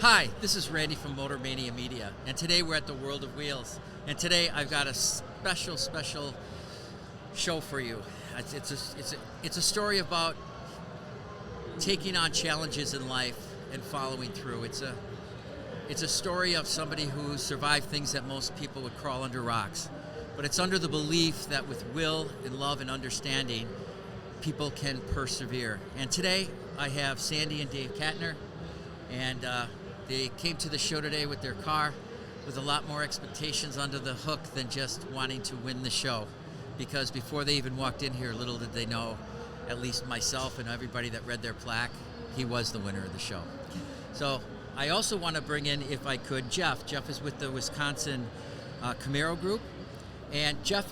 Hi, this is Randy from Motor Mania Media, and today we're at the World of Wheels. And today I've got a special show for you. It's a story about taking on challenges in life and following through. It's a story of somebody who survived things that most people would crawl under rocks. But it's under the belief that with will and love and understanding, people can persevere. And today I have Sandie and Dave Kattner, and they came to the show today with their car with a lot more expectations under the hook than just wanting to win the show. Because before they even walked in here, little did they know, at least myself and everybody that read their plaque, he was the winner of the show. So I also want to bring in, if I could, Jeff. Jeff is with the Wisconsin Camaro Group. And Jeff,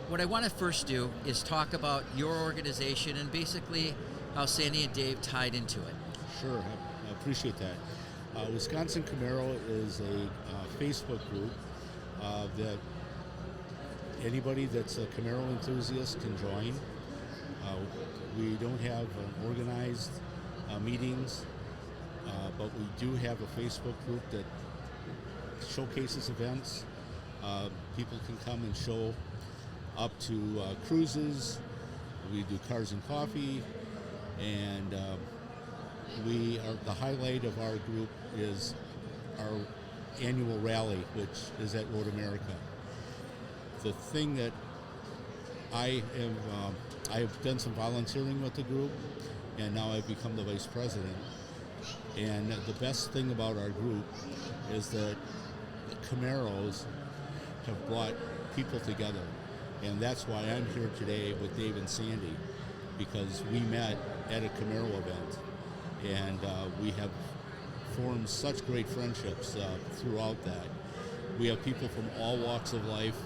what I want to first do is talk about your organization and basically how Sandie and Dave tied into it. Sure, I appreciate that. Wisconsin Camaro is a Facebook group that anybody that's a Camaro enthusiast can join. We don't have organized meetings, but we do have a Facebook group that showcases events. People can come and show up to cruises. We do cars and coffee, and the highlight of our group is our annual rally, which is at Road America. The thing that I have done some volunteering with the group, and now I've become the vice president. And the best thing about our group is that Camaros have brought people together. And that's why I'm here today with Dave and Sandie, because we met at a Camaro event. And we have formed such great friendships throughout that. We have people from all walks of life,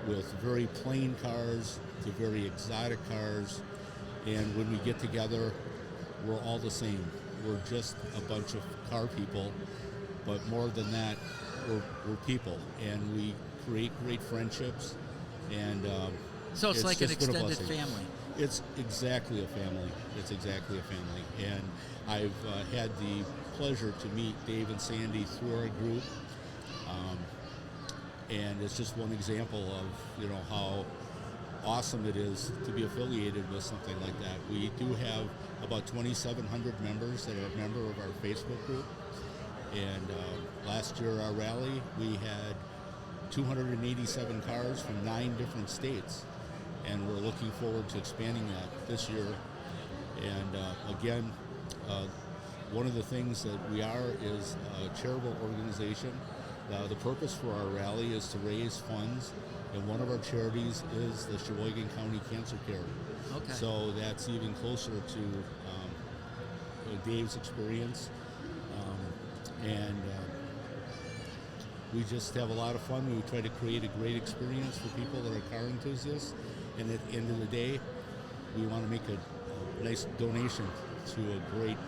with very plain cars to very exotic cars. And when we get together, we're all the same. We're just a bunch of car people, but more than that, we're people. And we create great friendships. And so it's like an extended family. It's exactly a family. It's exactly a family. And I've had the pleasure to meet Dave and Sandie through our group. And it's just one example of, how awesome it is to be affiliated with something like that. We do have about 2,700 members that are a member of our Facebook group. And last year, our rally, we had 287 cars from 9 different states. And we're looking forward to expanding that this year. And again, one of the things that we are is a charitable organization. The purpose for our rally is to raise funds, and one of our charities is the Sheboygan County Cancer Care. Okay. So that's even closer to Dave's experience. We just have a lot of fun. We try to create a great experience for people that are car enthusiasts. And at the end of the day, we want to make a nice donation to a great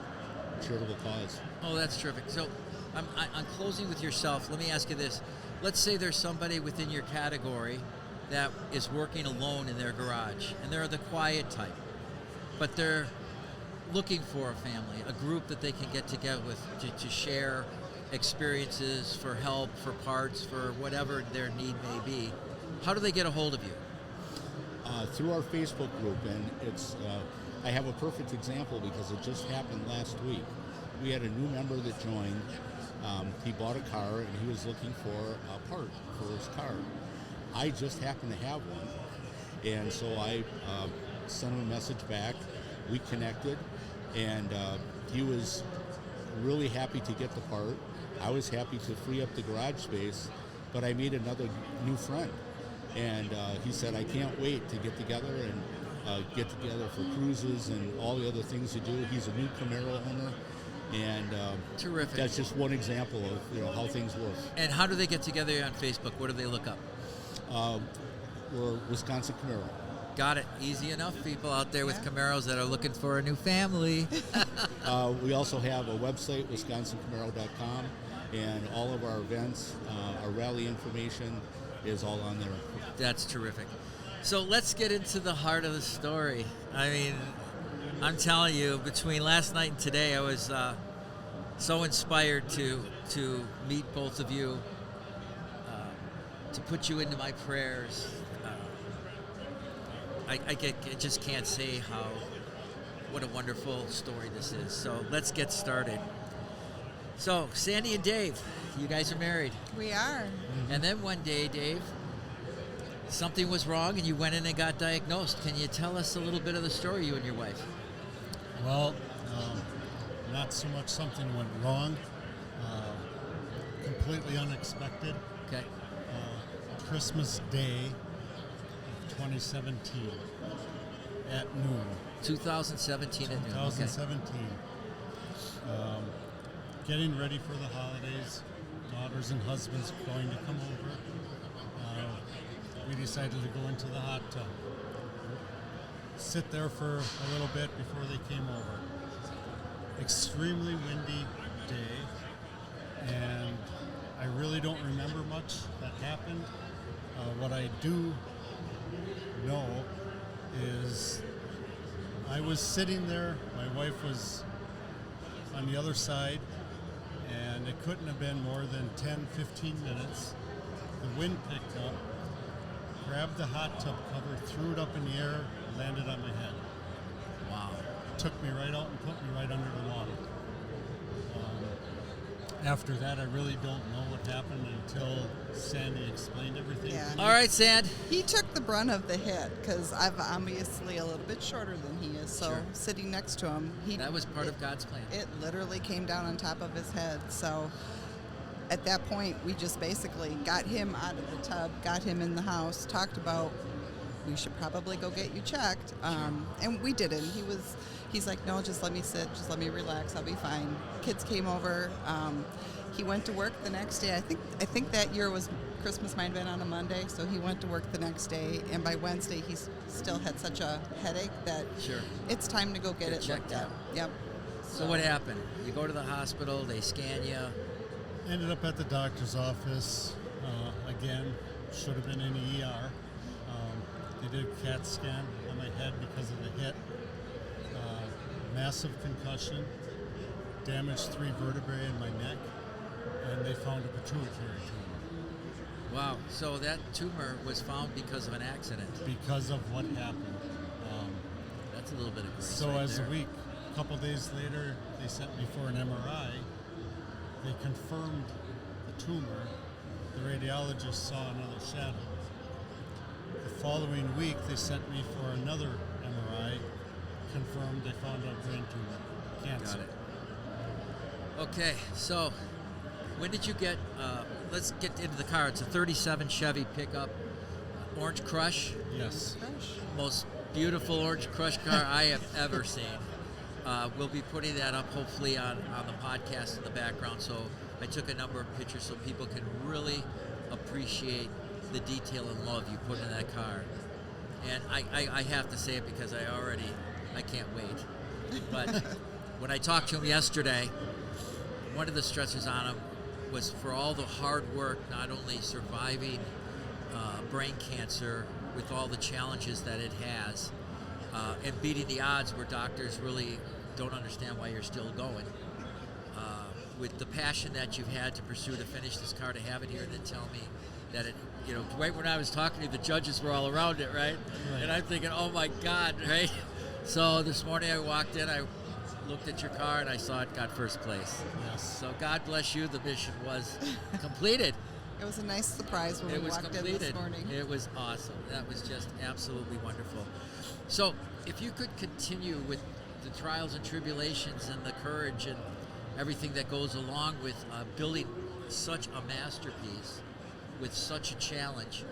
charitable cause. Oh, that's terrific. So on closing with yourself, let me ask you this. Let's say there's somebody within your category that is working alone in their garage, and they're the quiet type, but they're looking for a family, a group that they can get together with to share experiences, for help, for parts, for whatever their need may be. How do they get a hold of you? Through our Facebook group, and I have a perfect example because it just happened last week. We had a new member that joined. He bought a car and he was looking for a part for his car. I just happened to have one, and so I sent him a message back. We connected, and he was really happy to get the part. I was happy to free up the garage space, but I made another new friend. And he said, I can't wait to get together and get together for cruises and all the other things to do. He's a new Camaro owner, and terrific. That's just one example of how things work. And how do they get together on Facebook? What do they look up? We're Wisconsin Camaro. Got it. Easy enough. People out there with Camaros that are looking for a new family. We also have a website, wisconsincamaro.com, and all of our events, our rally information is all on there. That's terrific. So let's get into the heart of the story. I mean, I'm telling you, between last night and today, I was so inspired to meet both of you, to put you into my prayers. I just can't say what a wonderful story this is. So let's get started. So Sandie and Dave, you guys are married. We are. And then one day, Dave, something was wrong and you went in and got diagnosed. Can you tell us a little bit of the story, you and your wife? Well, not so much something went wrong, completely unexpected. Okay. Christmas Day of 2017 at noon. 2017 at noon. 2017. Getting ready for the holidays, daughters and husbands going to come over. We decided to go into the hot tub, sit there for a little bit before they came over. Extremely windy day, and I really don't remember much that happened. What I do know is I was sitting there, my wife was on the other side, and it couldn't have been more than 10, 15 minutes. The wind picked up, grabbed the hot tub cover, threw it up in the air, landed on my head. Wow. Took me right out and put me right under the water. After that, I really don't know what happened until Sandie explained everything Yeah. to me. All right, Sand. He took the brunt of the hit because I'm obviously a little bit shorter than he is. So Sure. sitting next to him, That was part of God's plan. it literally came down on top of his head. So at that point, we just basically got him out of the tub, got him in the house, talked about we should probably go get you checked. And we didn't. He's like, no, just let me sit, just let me relax, I'll be fine. Kids came over. He went to work the next day. I think that year was Christmas might have been on a Monday, so he went to work the next day. And by Wednesday, he still had such a headache that Sure. it's time to go get it checked looked at. out. Yep. So what happened? You go to the hospital, they scan you. Ended up at the doctor's office. Again, should have been in the ER. They did a CAT scan on my head because of the hit. Massive concussion, damaged 3 vertebrae in my neck, and they found a pituitary tumor. Wow. So that tumor was found because of an accident. Because of what happened. That's a little bit of grace. So right as there. a week, a couple days later, they sent me for an MRI. They confirmed the tumor. The radiologist saw another shadow. The following week, they sent me for another MRI. Confirmed they found a brain tumor, cancer. Got it. Okay, so when did you get, let's get into the car. It's a 37 Chevy pickup, Orange Crush. Yes. Most beautiful Orange Crush car I have ever seen. We'll be putting that up hopefully on the podcast in the background. So I took a number of pictures so people can really appreciate the detail and love you put in that car. And I have to say it because I can't wait. But when I talked to him yesterday, one of the stressors on him was for all the hard work, not only surviving brain cancer with all the challenges that it has, and beating the odds where doctors really don't understand why you're still going. With the passion that you've had to pursue to finish this car, to have it here and then tell me that it, right when I was talking to you, the judges were all around it, right? And I'm thinking, oh my God, right? So this morning I walked in, I looked at your car and I saw it got first place. Yes. So God bless you, the mission was completed. It was a nice surprise when It we was walked completed. in this morning. It was awesome. That was just absolutely wonderful. So if you could continue with the trials and tribulations and the courage and everything that goes along with building such a masterpiece with such a challenge,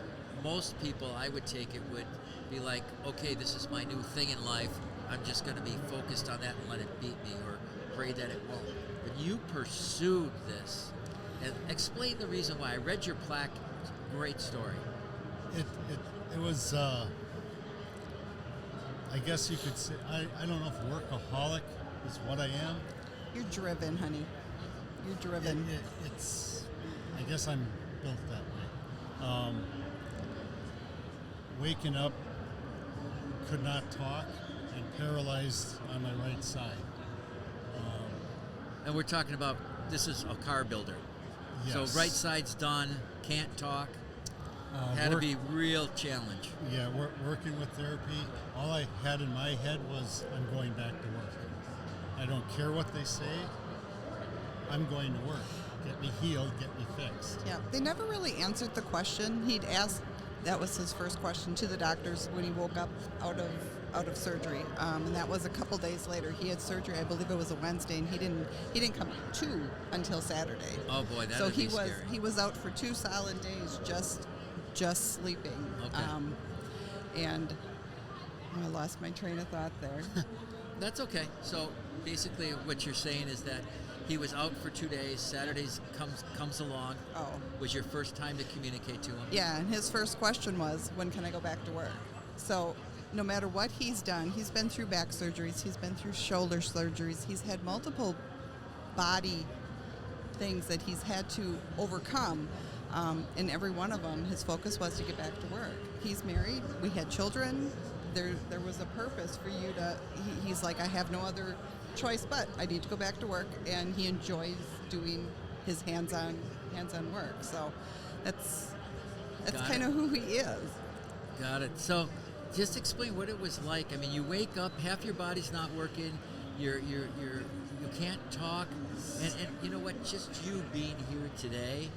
most people, I would take it, would be like, okay, this is my new thing in life. I'm just going to be focused on that and let it beat me, or pray that it won't. But you pursued this. And explain the reason why. I read your plaque. Great story. It was, I guess you could say, I don't know if workaholic is what I am. You're driven, honey. You're driven. It's, I guess I'm built that way. Waking up, could not talk, and paralyzed on my right side. And we're talking about, this is a car builder. Yes. So right side's done, can't talk. Had to be real challenge. Yeah, working with therapy, all I had in my head was, I'm going back to work. I don't care what they say. I'm going to work. Get me healed, get me fixed. Yeah, they never really answered the question. He'd asked, that was his first question to the doctors when he woke up out of surgery, and that was a couple days later. He had surgery, I believe it was a Wednesday, and he didn't come to until Saturday. Oh boy, that so would he be was scary. he was out for 2 solid days just sleeping. Okay. And I lost my train of thought there. That's okay. So basically what you're saying is that he was out for 2 days. Saturdays comes along. Oh. Was your first time to communicate to him? Yeah, and his first question was, when can I go back to work? So no matter what he's done, he's been through back surgeries, he's been through shoulder surgeries, he's had multiple body things that he's had to overcome. In every one of them, his focus was to get back to work. He's married, we had children, there was a purpose for you to, he's like, I have no other choice but I need to go back to work, and he enjoys doing his hands-on work. So that's kind of who he is. Got it. So just explain what it was like. I mean, you wake up, half your body's not working, you can't talk, and you know what? Just you being here today,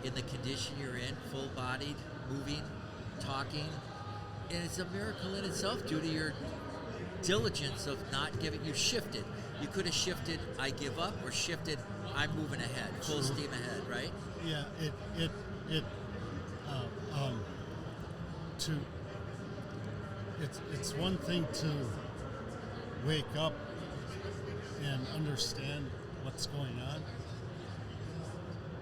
in the condition you're in, full-bodied, moving, talking, and it's a miracle in itself due to your diligence of not giving. You shifted. You could have shifted, I give up, or shifted, I'm moving ahead, full steam ahead, right? Yeah, it's one thing to wake up and understand what's going on.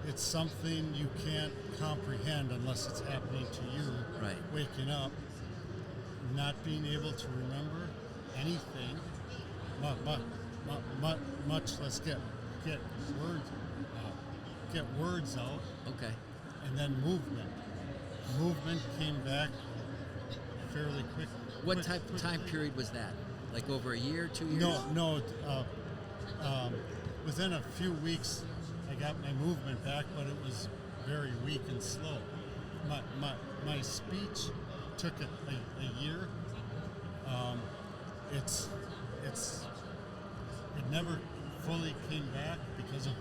It's something you can't comprehend unless it's happening to you. Right. Waking up, not being able to remember anything, much less get words out. Okay. And then movement. Movement came back fairly quick. What type of time period was that? Like over a year, 2 years? No. Within a few weeks, I got my movement back, but it was very weak and slow. My speech took a year. It never fully came back because of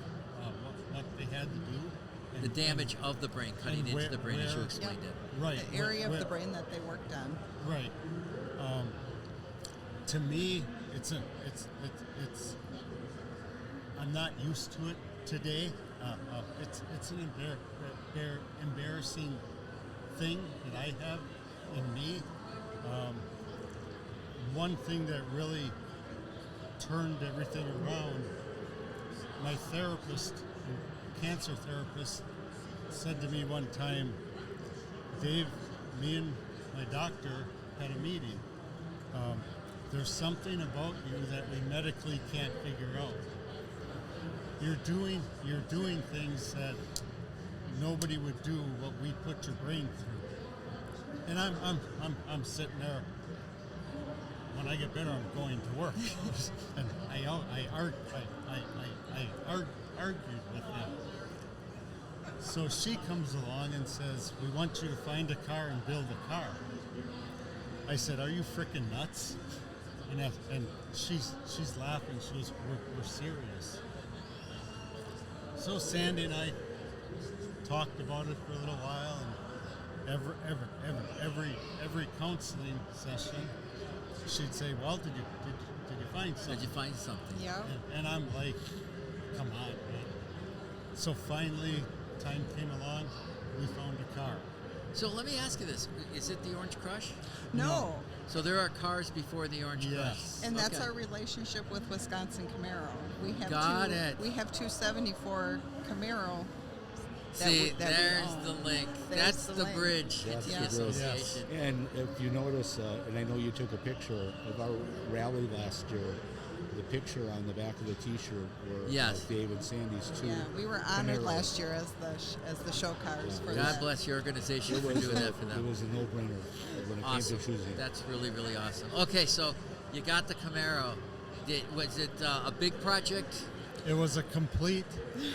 what they had to do. The damage of the brain, cutting into the brain, as you explained Yep. it. Right. The area of the brain that they worked on. Right. To me, it's I'm not used to it today. It's an embarrassing thing that I have in me. One thing that really turned everything around, my therapist, cancer therapist, said to me one time, Dave, me and my doctor had a meeting. There's something about you that we medically can't figure out. You're doing things that nobody would do what we put your brain through. And I'm sitting there. When I get better, I'm going to work. And I argued with them. So she comes along and says, we want you to find a car and build a car. I said, are you freaking nuts? And she's laughing. She goes, we're serious. So Sandie and I talked about it for a little while, and every counseling session, she'd say, well, did you find something? Did you find something? Yeah. And I'm like, come on, man. So finally, time came along, we found a car. So let me ask you this. Is it the Orange Crush? No. So there are cars before the Orange Crush. Yes. And that's Okay. our relationship with Wisconsin Camaro. We have Got it. We have 274 Camaro. See, that we there's own. the link. There's That's the the link. bridge That's into the the bridge. association. And if you notice, and I know you took a picture of our rally last year, the picture on the back of the T-shirt were Yes. Dave and Sandy's two. Yeah, we were honored Camaros. last year as the show cars for God that. bless your organization It for was, doing that for it them. was a no-brainer when it Awesome. came to choosing. That's really, really awesome. Okay, so you got the Camaro. Was it a big project? It was a complete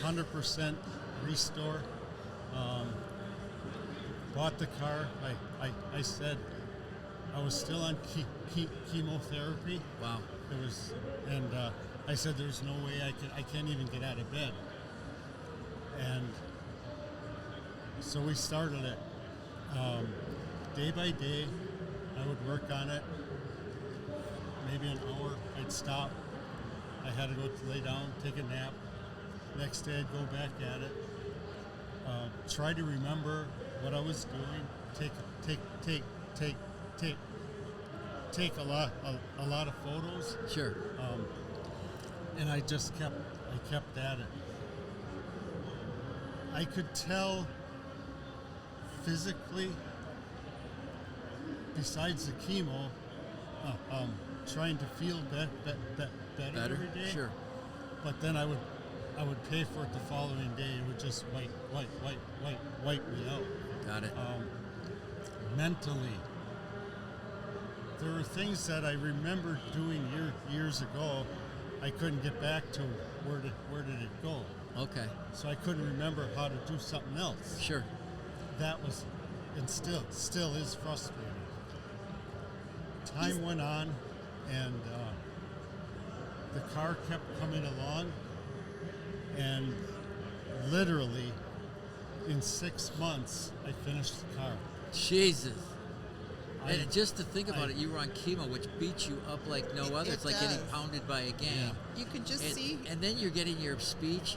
100% restore. Bought the car. I said I was still on chemotherapy. Wow. It was, and I said there's no way I can't even get out of bed. And so we started it. Day by day, I would work on it. Maybe an hour, I'd stop. I had to go lay down, take a nap. Next day, I'd go back at it. Try to remember what I was doing. Take a lot of photos. Sure. And I kept at it. I could tell physically, besides the chemo, trying to feel better every day. Sure. But then I would pay for it the following day. It would just wipe me out. Got it. Mentally, there were things that I remember doing years ago. I couldn't get back to where did it go. Okay. So I couldn't remember how to do something else. Sure. That was, and still is frustrating. Time went on, and the car kept coming along, and literally in 6 months I finished the car. Jesus. And just to think about it, you were on chemo, which beats you up like no other. It's like getting does. pounded by a gang. You could just see. And then you're getting your speech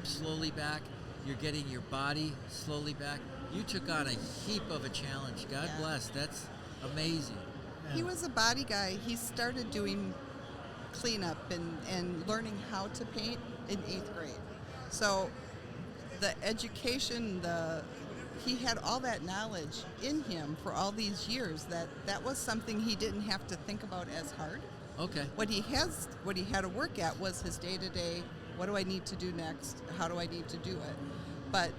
slowly back. You're getting your body slowly back. You took on a heap of a challenge. God Yeah. bless. That's amazing. He was a body guy. He started doing cleanup and learning how to paint in 8th grade. So the education, he had all that knowledge in him for all these years that was something he didn't have to think about as hard. Okay. What he had to work at was his day-to-day, what do I need to do next? How do I need to do it? But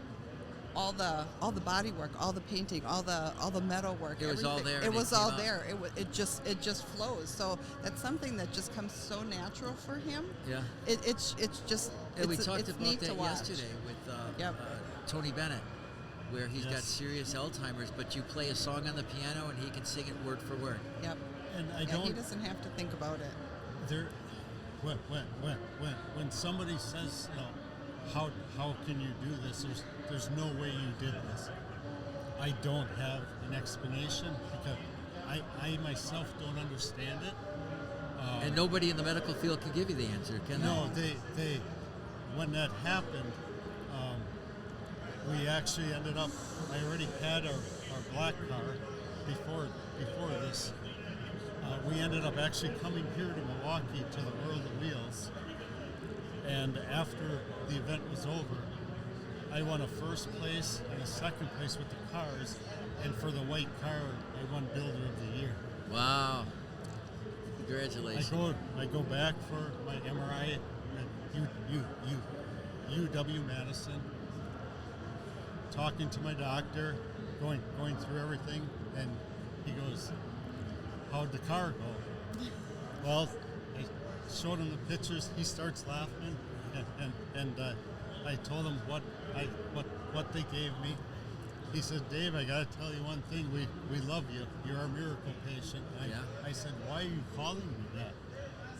all the body work, all the painting, all the metal work, It was all there It and it was all came out. there. It just flows. So that's something that just comes so natural for him. Yeah. It's just And we it's talked it's about neat to that watch. yesterday with Yep. Tony Bennett, where he's got Yes. serious Alzheimer's, but you play a song on the piano and he can sing it word for word. Yep. And I And don't. he doesn't have to think about it. There, when somebody says, how can you do this? There's no way you did this. I don't have an explanation because I myself don't understand it. And nobody in the medical field can give you the answer, can No, they when that happened, we actually ended up. I already had our black car before this. We ended up actually coming here to Milwaukee to the World of Wheels, and after the event was over, I won a first place and a second place with the cars, and for the white car, I won Builder of the Year. they? Wow. Congratulations. I go back for my MRI at UW-Madison, talking to my doctor, going through everything, and he goes, "How'd the car go?" Well, I showed him the pictures. He starts laughing, and I told him what they gave me. He said, "Dave, I gotta tell you one thing. We love you. You're our miracle patient." I said, "Why are you calling me that?"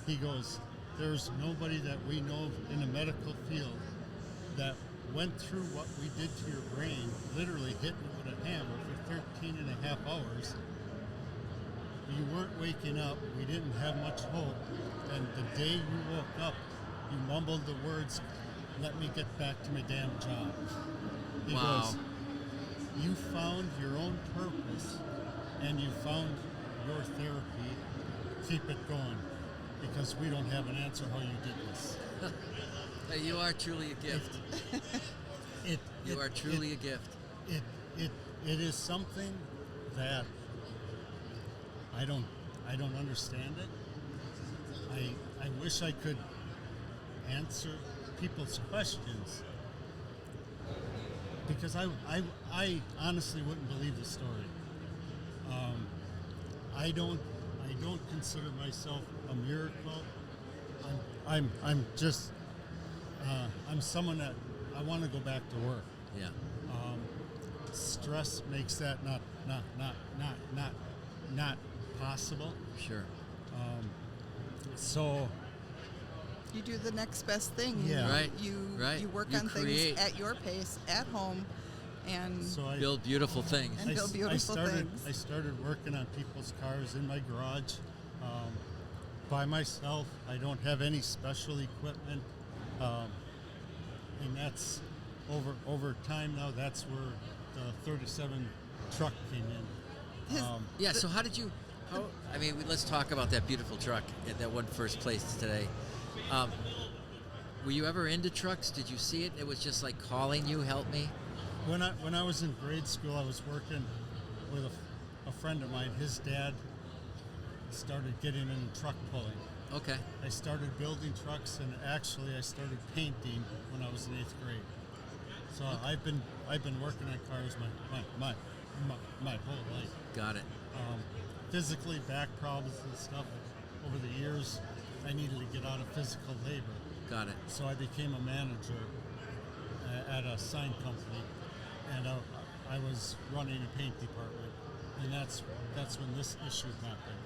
He goes, "There's nobody that we know of in the medical field that went through what we did to your brain, literally hitting it with a hammer for 13 and a half hours. You weren't waking up. We didn't have much hope. And the day you woke up, you mumbled the words, 'Let me get back to my damn job.'" He Wow. goes, "You found your own purpose and you found your therapy. Keep it going, because we don't have an answer how you did this." Hey, you are truly a gift. You are truly a gift. It is something that I don't understand it. I wish I could answer people's questions, because I honestly wouldn't believe the story. I don't consider myself a miracle. I'm just I'm someone that I want to go back to work. Yeah. Stress makes that not possible. Sure. So You do the next best thing. Yeah. Right. You you work You on create. things at your pace at home, and so I Build beautiful things. And build beautiful things. I started working on people's cars in my garage by myself. I don't have any special equipment, and that's over time now. That's where the 37 truck came in. His- Yeah. So how did you? I mean, let's talk about that beautiful truck that won first place today. Were you ever into trucks? Did you see it? It was just like calling you, help me. When I was in grade school, I was working with a friend of mine. His dad started getting into truck pulling. Okay. I started building trucks, and actually I started painting when I was in 8th grade. So I've been working on cars my whole life. Got it. Physically, back problems and stuff. Over the years, I needed to get out of physical labor, Got it. so I became a manager at a sign company, and I was running a paint department, and that's when this issue happened.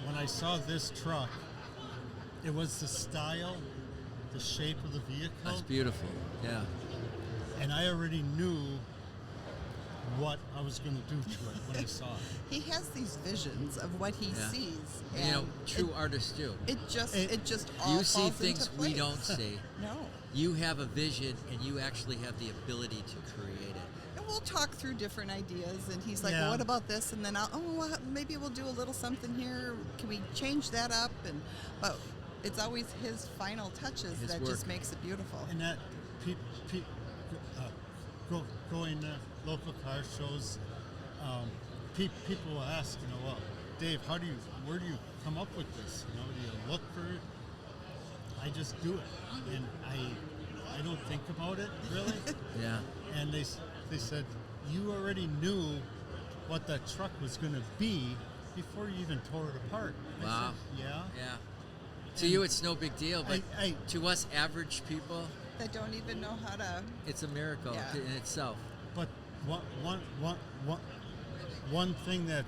When I saw this truck, it was the style, the shape of the vehicle, That's beautiful. Yeah. and I already knew what I was going to do to it when I saw it. he has these visions of what he Yeah. sees. And, you know, true artists do. It just all You falls see into things we place. don't see. No. You have a vision, and you actually have the ability to create it. And we'll talk through different ideas, and he's like, Yeah. "Well, what about this?" And then well, maybe we'll do a little something here. Can we change that up? But it's always his final touches His that work. just makes it beautiful. And that going to local car shows, people will ask, well, Dave, where do you come up with this? Do you look for it? I just do it, and I don't think about it really. Yeah. And they said, you already knew what that truck was going to be before you even tore it apart. I Wow. said, yeah. Yeah. To you, it's no big deal, but I- to us average people, That don't even know how to. it's a miracle Yeah. in itself. But one thing that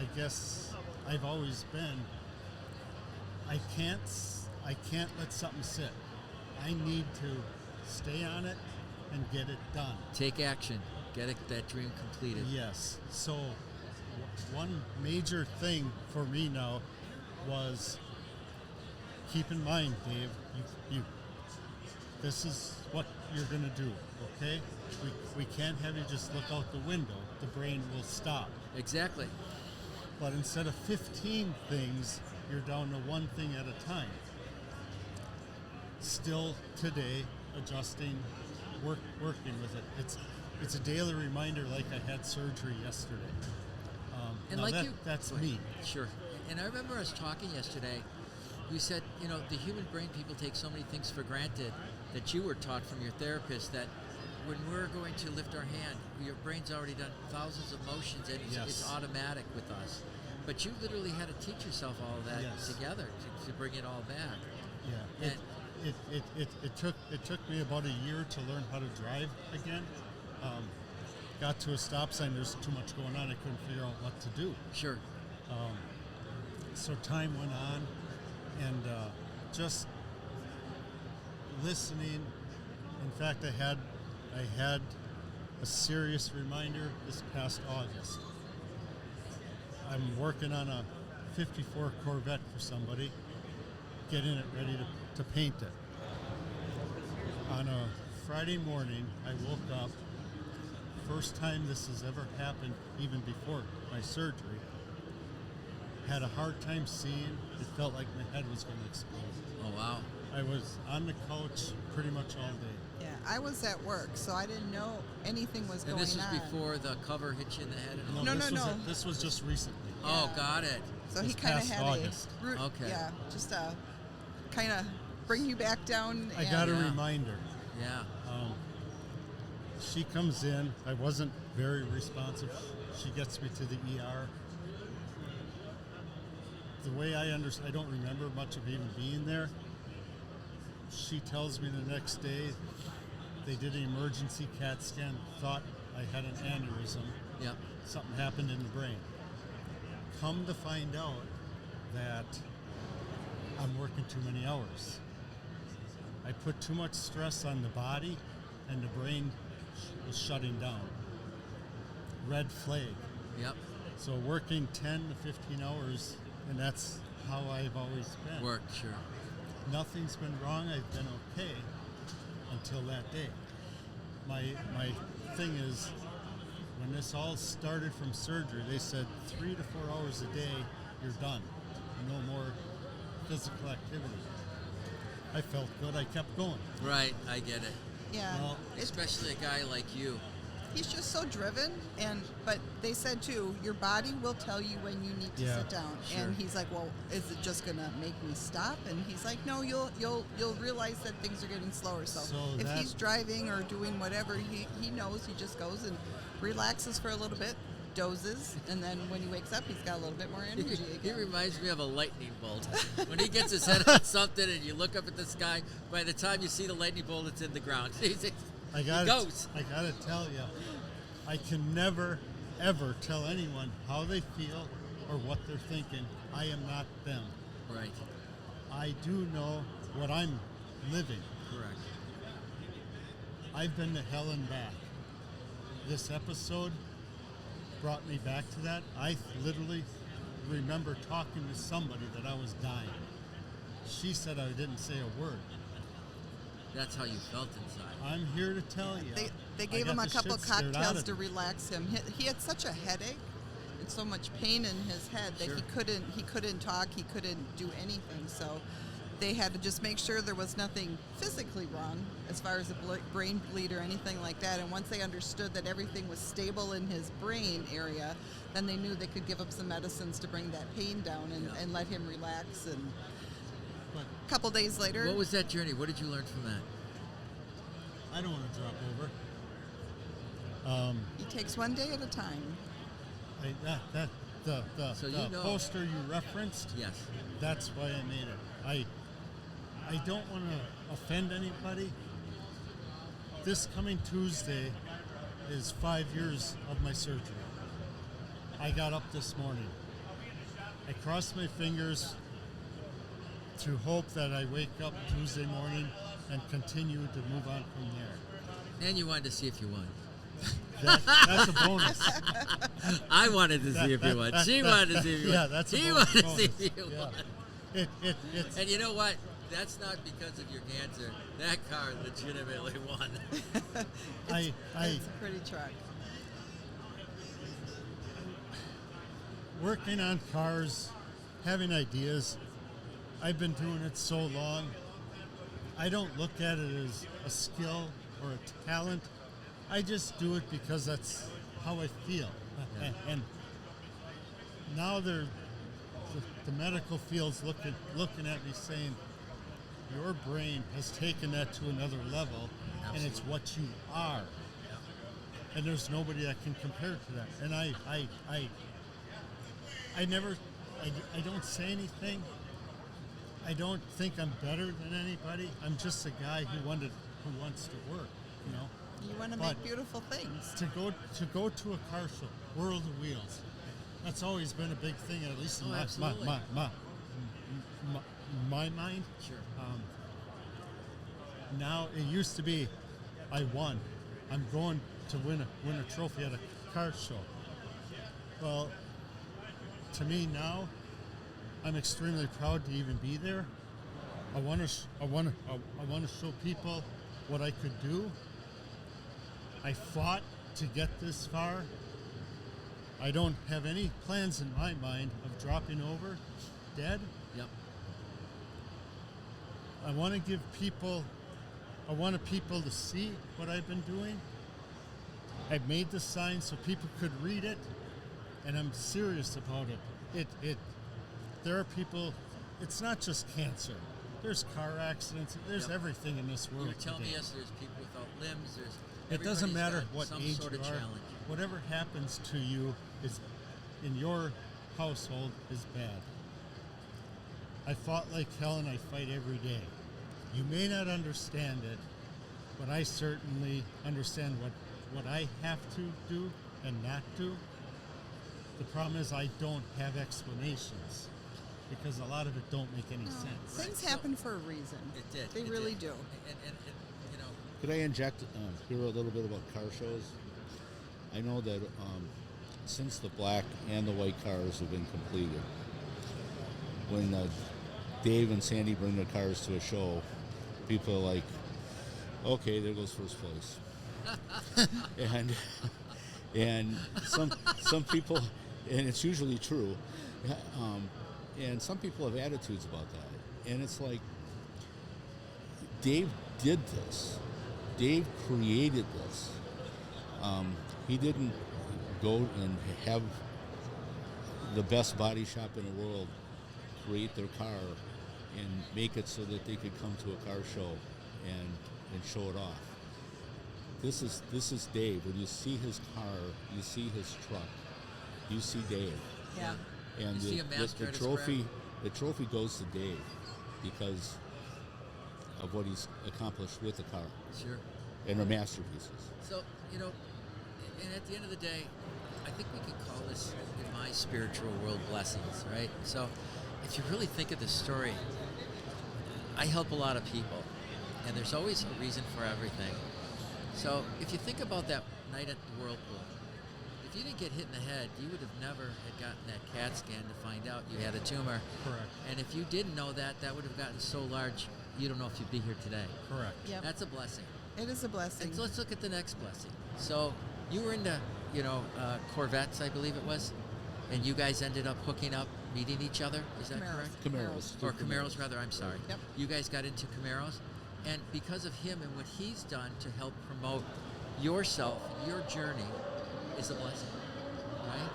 I guess I've always been, I can't let something sit. I need to stay on it and get it done. Take action. Get that dream completed. Yes. So one major thing for me now was, keep in mind, Dave, you this is what you're going to do, okay? We can't have you just look out the window. The brain will stop. Exactly. But instead of 15 things, you're down to one thing at a time. Still today, adjusting, working with it. It's a daily reminder, like I had surgery yesterday. And now like that's go ahead. me. Sure. And I remember us talking yesterday. You said, the human brain, people take so many things for granted, that you were taught from your therapist that when we're going to lift our hand, your brain's already done thousands of motions, and it's Yes. automatic with us. But you literally had to teach yourself all of that Yes. together to bring it all back. Yeah. It took me about a year to learn how to drive again. Got to a stop sign. There's too much going on. I couldn't figure out what to do. Sure. So time went on, and just listening. In fact, I had a serious reminder this past August. I'm working on a 54 Corvette for somebody, getting it ready to paint it. On a Friday morning, I woke up. First time this has ever happened, even before my surgery. Had a hard time seeing. It felt like my head was going to explode. Oh, wow. I was on the couch pretty much all day. Yeah, I was at work, so I didn't know anything was And going this was on. before the cover hit you in the head and all No, that? no. This was just recently. Oh, Yeah. got it. So he this kind of past had August. Okay. Yeah, just kind of bring you back down. I got a Yeah. reminder. Yeah. She comes in. I wasn't very responsive. She gets me to the ER. the way I understand, I don't remember much of even being there. She tells me the next day they did an emergency CAT scan, thought I had an aneurysm. Yep. Something happened in the brain. Come to find out that I'm working too many hours. I put too much stress on the body, and the brain was shutting down. Red flag. Yep. So working 10 to 15 hours, and that's how I've always been. Worked, sure. Nothing's been wrong. I've been okay until that day. My thing is, when this all started from surgery, they said 3 to 4 hours a day, you're done. No more physical activity. I felt good. I kept going. Right, I get it. Yeah. Well, Especially a guy like you. He's just so driven, but they said too, your body will tell you when you need to Yeah, sit down. sure. And he's like, well, is it just gonna make me stop? And he's like, no, you'll realize that things are getting slower. So if that- he's driving or doing whatever, he knows. He just goes and relaxes for a little bit, dozes, and then when he wakes up, he's got a little bit more energy He again. reminds me of a lightning bolt. When he gets his head on something and you look up at the sky, by the time you see the lightning bolt, it's in the ground. He goes. I gotta tell you, I can never, ever tell anyone how they feel or what they're thinking. I am not them. Right. I do know what I'm living. Correct. I've been to hell and back. This episode brought me back to that. I literally remember talking to somebody that I was dying. She said I didn't say a word. That's how you felt inside. I'm here to tell you. They I gave got him a the couple shit scared out cocktails of to me. relax him. He had such a headache and so much pain in his head that Sure. he couldn't talk, he couldn't do anything. So they had to just make sure there was nothing physically wrong as far as a brain bleed or anything like that. And once they understood that everything was stable in his brain area, then they knew they could give him some medicines to bring that pain down and let him relax. And But a couple days later, What was that journey? What did you learn from that? I don't want to drop over. he takes one day at a time. So you The know. poster you referenced, Yes. that's why I made it. I don't want to offend anybody. This coming Tuesday is 5 years of my surgery. I got up this morning. I crossed my fingers to hope that I wake up Tuesday morning and continue to move on from there. And you wanted to see if you won. That's a bonus. I wanted to see if you won. She wanted to see if you won. Yeah, that's a he bonus. wanted to see if you Yeah. won. It's And you know what? That's not because of your cancer. That car legitimately won. I It's a pretty truck. working on cars, having ideas. I've been doing it so long. I don't look at it as a skill or a talent. I just do it because that's how I feel. Yeah. And now the medical field's looking at me saying, your brain has taken that to another level, and it's what you are. And there's nobody that can compare to that. And I don't say anything. I don't think I'm better than anybody. I'm just a guy who wants to work, you know. You want to But- make beautiful things. To go to a car show, World of Wheels. That's always been a big thing, at least in Oh, my absolutely. mind. Sure. Now it used to be, I won. I'm going to win a trophy at a car show. Well, to me now, I'm extremely proud to even be there. I want to show people what I could do. I fought to get this far. I don't have any plans in my mind of dropping over dead. Yep. I want to give people, I wanted people to see what I've been doing. I made the sign so people could read it, and I'm serious about it. There are people, it's not just cancer. There's car accidents, there's Yep. everything in this world You were telling me today. yes, there's people without limbs. There's It doesn't everybody's matter got what some age sort you of are. challenge. Whatever happens to you is in your household is bad. I fought like hell and I fight every day. You may not understand it, but I certainly understand what I have to do and not do. The problem is I don't have explanations because a lot of it don't make any sense. Things happen for a reason. It did. They it really did. do. And you know, Could I inject here a little bit about car shows? I know that since the black and the white cars have been completed, when Dave and Sandie bring their cars to a show, people are like, okay, there goes first place. and some people, and it's usually true, and some people have attitudes about that. And it's like, Dave did this. Dave created this. He didn't go and have the best body shop in the world create their car and make it so that they could come to a car show and show it off. This is Dave. When you see his car, you see his truck, you see Dave. Yeah. And You see a master the at his trophy, the trophy goes to Dave because of what he's accomplished with the car sure. and her masterpieces. So, you know, and at the end of the day, I think we could call this, in my spiritual world, blessings, right? So, if you really think of this story, I help a lot of people, and there's always a reason for everything. So, if you think about that night at the Whirlpool, if you didn't get hit in the head, you would have never had gotten that CAT scan to find out you had a tumor. Correct. And if you didn't know that, that would have gotten so large, you don't know if you'd be here today. Correct. Yep. That's a blessing. It is a blessing. And so let's look at the next blessing. So you were into, Corvettes, I believe it was, and you guys ended up hooking up, meeting each other. Is that Camaros. correct? Camaros. Or Camaros, rather. I'm sorry. Yep. You guys got into Camaros, and because of him and what he's done to help promote yourself, your journey, is a blessing, right?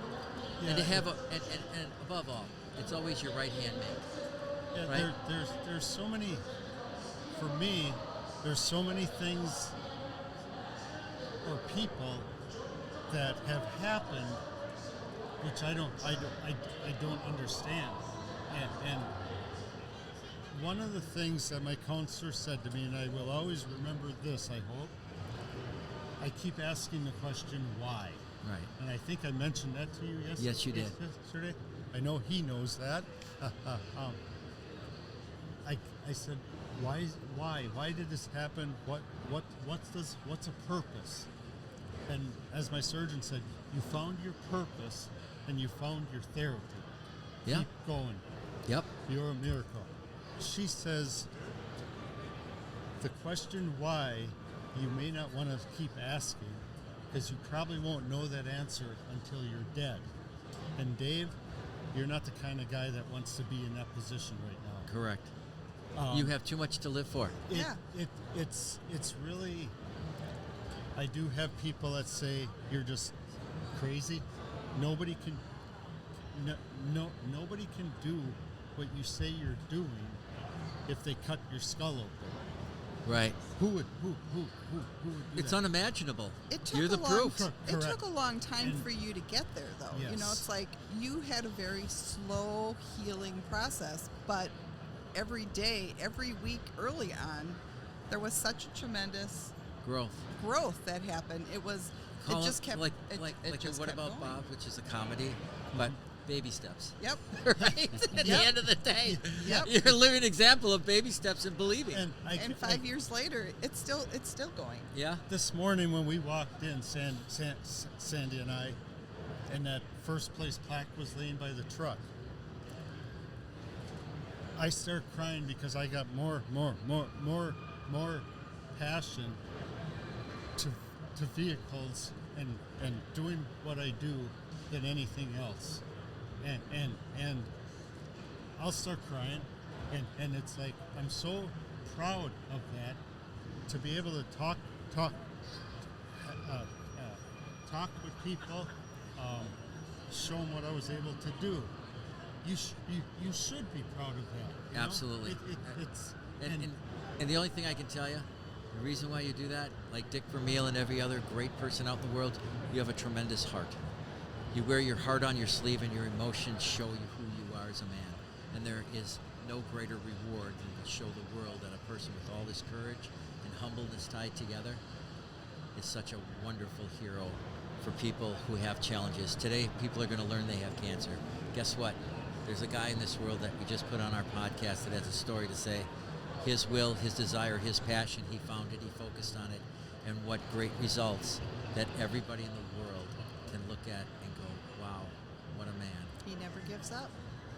Yeah, and to have and above all, it's always your right hand mate. Yeah, right? there's so many. For me, there's so many things or people that have happened which I don't understand. And one of the things that my counselor said to me, and I will always remember this, I hope, I keep asking the question, why? Right. And I think I mentioned that to you yesterday. Yes, you did. Yesterday. I know he knows that. I said, why did this happen? What's a purpose? And as my surgeon said, you found your purpose and you found your therapy. Yeah. Keep going. Yep. You're a miracle. She says, the question why you may not want to keep asking because you probably won't know that answer until you're dead. And Dave, you're not the kind of guy that wants to be in that position right now. Correct. You have too much to live for. It's really, I do have people that say you're just crazy. Nobody can nobody can do what you say you're doing if they cut your skull open. Right. Who would do It's that? unimaginable. It took You're the a long proof. It Correct. took a long time And- for you to get there, though. You know, Yes. it's like you had a very slow healing process, but every day, every week early on, there was such a tremendous Growth. growth that happened. It was, Call it just kept, like it, like it like just What kept About going. Bob, which is a comedy, but baby steps. Yep. Right? At the Yep. end of the day, Yep. you're a living example of baby steps and believing. And And 5 years later, it's still going. yeah. This morning when we walked in, Sandie and I, and that first place plaque was laying by the truck, I started crying because I got more passion to vehicles and doing what I do than anything else. And I'll start crying, and it's like I'm so proud of that, to be able to talk with people, show them what I was able to do. You should be proud of that. You know? Absolutely. It's And the only thing I can tell you, the reason why you do that, like Dick Vermeil and every other great person out in the world, you have a tremendous heart. You wear your heart on your sleeve and your emotions show you who you are as a man. And there is no greater reward than to show the world that a person with all this courage and humbleness tied together is such a wonderful hero for people who have challenges. Today, people are going to learn they have cancer. Guess what? There's a guy in this world that we just put on our podcast that has a story to say. His will, his desire, his passion, he found it, he focused on it, and what great results that everybody in the world can look at and go, wow, what a man. He never gives up.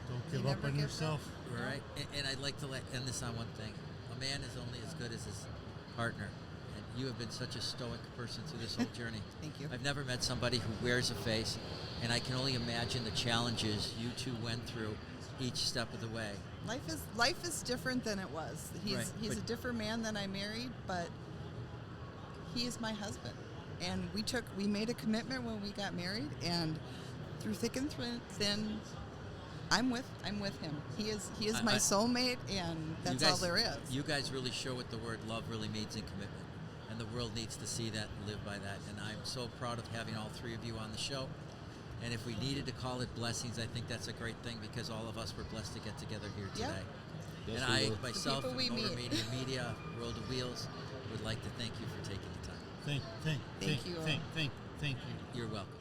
Don't He give up never on gives yourself. All right, and I'd like to end this on one thing. A man is only as good as his partner. And you have been such a stoic person through this whole journey. Thank you. I've never met somebody who wears a face, and I can only imagine the challenges you two went through each step of the way. Life is different than it was. Right, He's but- a different man than I married, but he is my husband. And we made a commitment when we got married, and through thick and thin, I'm with him. He is my soulmate, and that's all there is. You guys really show what the word love really means in commitment, and the world needs to see that and live by that. And I'm so proud of having all three of you on the show. And if we needed to call it blessings, I think that's a great thing, because all of us were blessed to get together here Yeah. today. Yes, And we I were. myself, The people and we Motor meet. Media, World of Wheels, would like to thank you for taking the time. Thank you. Thank you all. Thank you. You're welcome.